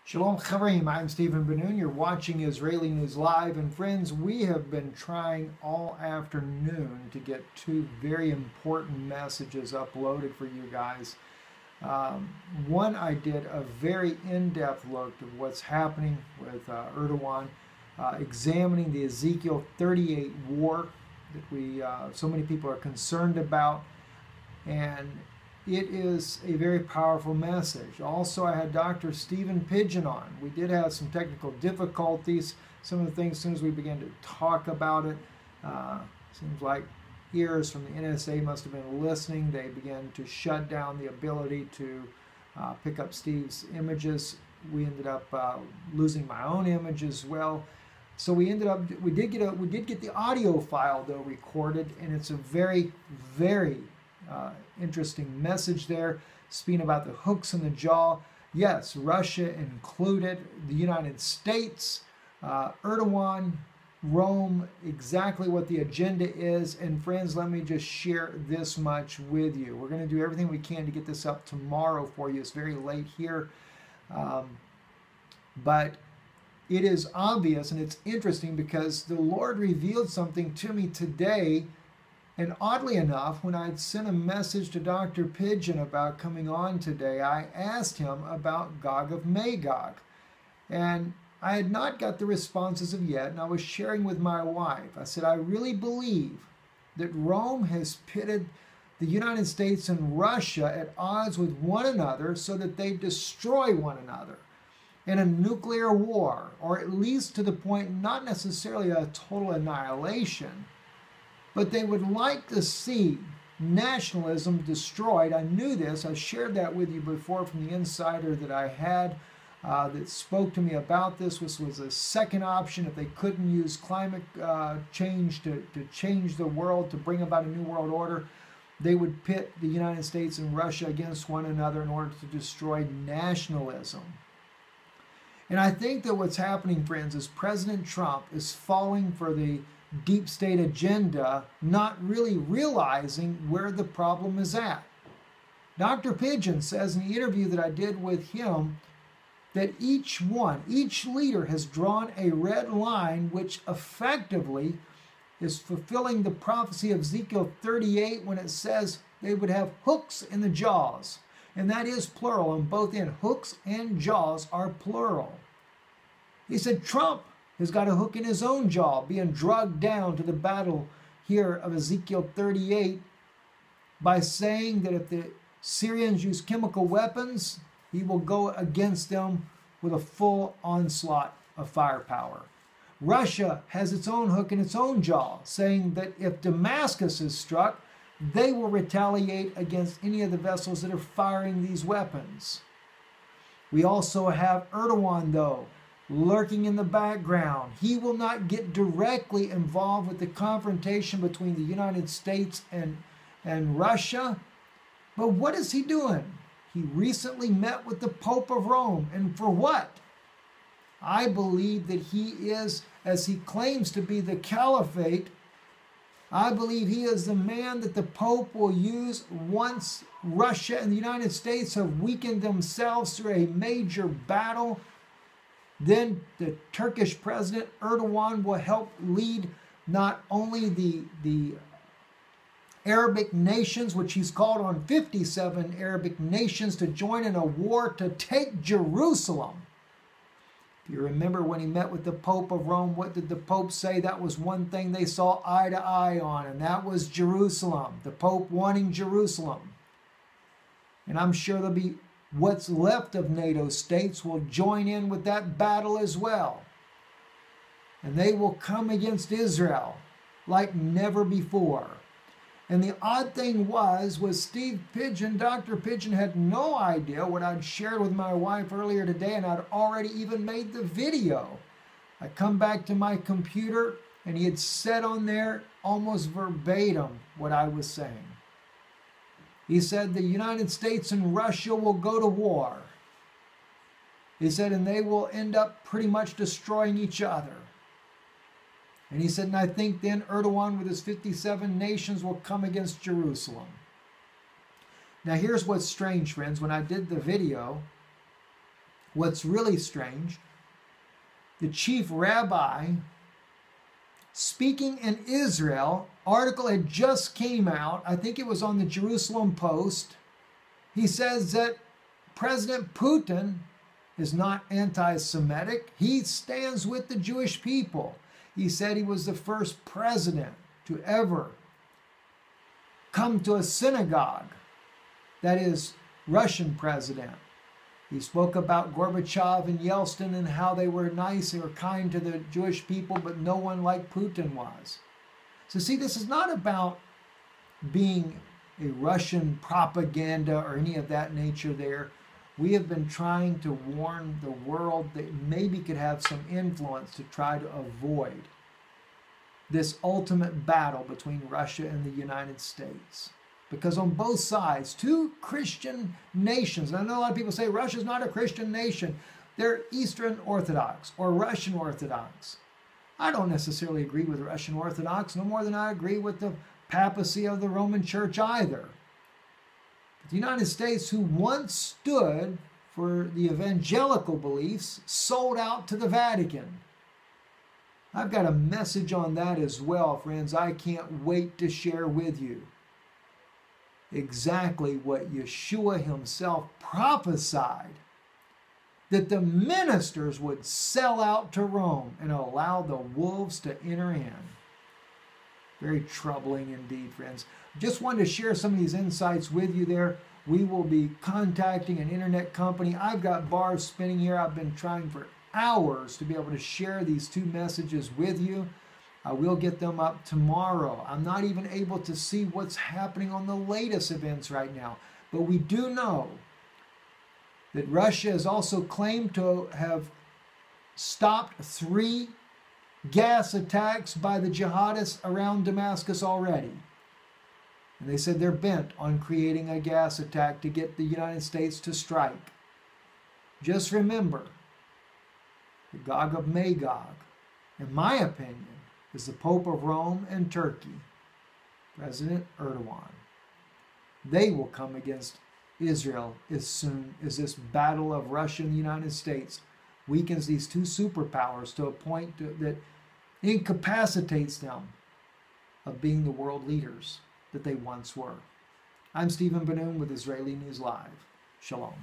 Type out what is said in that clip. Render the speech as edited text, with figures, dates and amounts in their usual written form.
Shalom Chaverim, I'm Stephen Ben-Nun. You're watching Israeli News Live. And friends, we have been trying all afternoon to get two very important messages uploaded for you guys. One, I did a very in-depth look at what's happening with Erdogan, examining the Ezekiel 38 war that so many people are concerned about. And it is a very powerful message. Also, I had Dr. Stephen Pigeon on. We did have some technical difficulties. Some of the things, as soon as we began to talk about it, seems like ears from the NSA must have been listening. They began to shut down the ability to pick up Steve's images. We ended up losing my own image as well. So we did get the audio file though recorded, and it's a very, very interesting message there, speaking about the hooks in the jaw. Yes, Russia included, the United States, Erdogan, Rome, exactly what the agenda is. And friends, let me just share this much with you. We're going to do everything we can to get this up tomorrow for you. It's very late here. But it is obvious, and it's interesting because the Lord revealed something to me today. And oddly enough, when I'd sent a message to Dr. Pigeon about coming on today, I asked him about Gog of Magog. And I had not got the response as of yet, and I was sharing with my wife. I said, I really believe that Rome has pitted the United States and Russia at odds with one another so that they destroy one another in a nuclear war, or at least to the point, not necessarily a total annihilation, but they would like to see nationalism destroyed. I knew this. I shared that with you before from the insider that I had that spoke to me about this. This was a second option. If they couldn't use climate change to change the world, to bring about a new world order, they would pit the United States and Russia against one another in order to destroy nationalism. And I think that what's happening, friends, is President Trump is falling for the deep state agenda, not really realizing where the problem is at. Dr. Pigeon says in the interview that I did with him that each leader has drawn a red line which effectively is fulfilling the prophecy of Ezekiel 38 when it says they would have hooks in the jaws. And that is plural on both ends. Hooks and jaws are plural. He said Trump has got a hook in his own jaw, being drugged down to the battle here of Ezekiel 38 by saying that if the Syrians use chemical weapons, he will go against them with a full onslaught of firepower. Russia has its own hook in its own jaw, saying that if Damascus is struck, they will retaliate against any of the vessels that are firing these weapons. We also have Erdogan, though, lurking in the background. He will not get directly involved with the confrontation between the United States and Russia. But what is he doing? He recently met with the Pope of Rome. And for what? I believe that he is, as he claims to be the caliphate, I believe he is the man that the Pope will use once Russia and the United States have weakened themselves through a major battle. Then the Turkish president Erdogan will help lead not only the Arabic nations, which he's called on 57 Arabic nations to join in a war to take Jerusalem. If you remember when he met with the Pope of Rome, what did the Pope say? That was one thing they saw eye to eye on, and that was Jerusalem. The Pope wanting Jerusalem. And I'm sure there'll be what's left of NATO states will join in with that battle as well. And they will come against Israel like never before. And the odd thing was Steve Pigeon, Dr. Pigeon, had no idea what I'd shared with my wife earlier today, and I'd already even made the video. I come back to my computer, and he had said on there almost verbatim what I was saying. He said the United States and Russia will go to war. He said, and they will end up pretty much destroying each other. And he said, and I think then Erdogan with his 57 nations will come against Jerusalem. Now here's what's strange, friends. When I did the video, What's really strange, the chief rabbi speaking in Israel, article had just came out, I think it was on the Jerusalem Post. He says that President Putin is not anti-Semitic. He stands with the Jewish people. He said he was the first president to ever come to a synagogue, that is, Russian president. He spoke about Gorbachev and Yeltsin and how they were nice, they were kind to the Jewish people, but no one like Putin was. So see, this is not about being a Russian propaganda or any of that nature there. We have been trying to warn the world that maybe could have some influence to try to avoid this ultimate battle between Russia and the United States. Because on both sides, two Christian nations, and I know a lot of people say Russia's not a Christian nation. They're Eastern Orthodox or Russian Orthodox. I don't necessarily agree with Russian Orthodox, no more than I agree with the papacy of the Roman Church either. But the United States, who once stood for the evangelical beliefs, sold out to the Vatican. I've got a message on that as well, friends. I can't wait to share with you exactly what Yeshua himself prophesied, that the ministers would sell out to Rome and allow the wolves to enter in. Very troubling indeed, friends. Just wanted to share some of these insights with you there. We will be contacting an internet company. I've got bars spinning here. I've been trying for hours to be able to share these two messages with you. I will get them up tomorrow. I'm not even able to see what's happening on the latest events right now. But we do know that Russia has also claimed to have stopped 3 gas attacks by the jihadists around Damascus already. And they said they're bent on creating a gas attack to get the United States to strike. Just remember, the Gog of Magog, in my opinion, is the Pope of Rome and Turkey, President Erdogan. They will come against Israel as soon as this battle of Russia and the United States weakens these two superpowers to a point that incapacitates them of being the world leaders that they once were. I'm Stephen Benoon with Israeli News Live. Shalom.